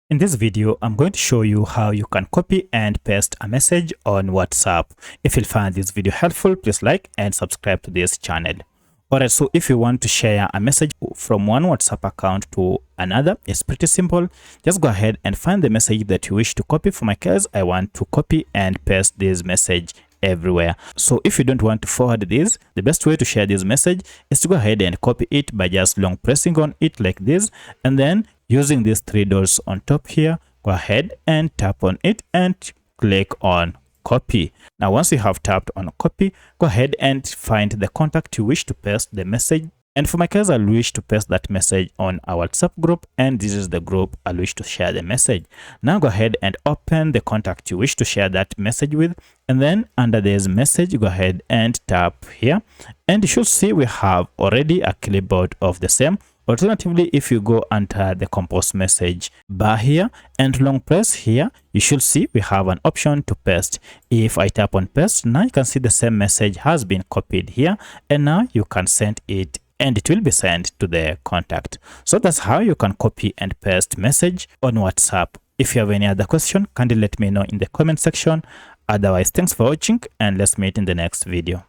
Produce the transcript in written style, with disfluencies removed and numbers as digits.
In this video, I'm going to show you how you can copy and paste a message on WhatsApp. If you find this video helpful, please like and subscribe to this channel. Alright, so if you want to share a message from one WhatsApp account to another, it's pretty simple. Just go ahead and find the message that you wish to copy. For my case, I want to copy and paste this message everywhere. So if you don't want to forward this, the best way to share this message is to go ahead and copy it by just long pressing on it like this, and then using these three dots on top here, go ahead and tap on it and click on copy. Now once you have tapped on copy, go ahead and find the contact you wish to paste the message. And for my case, I wish to paste that message on our WhatsApp group, and this is the group I wish to share the message. Now go ahead and open the contact you wish to share that message with, and then under this message, go ahead and tap here, and you should see we have already a clipboard of the same. Alternatively, if you go under the compose message bar here and long press here, you should see we have an option to paste. If I tap on paste, now you can see the same message has been copied here, and now you can send it and it will be sent to the contact. So that's how you can copy and paste message on WhatsApp. If you have any other question, kindly let me know in the comment section. Otherwise, thanks for watching, and let's meet in the next video.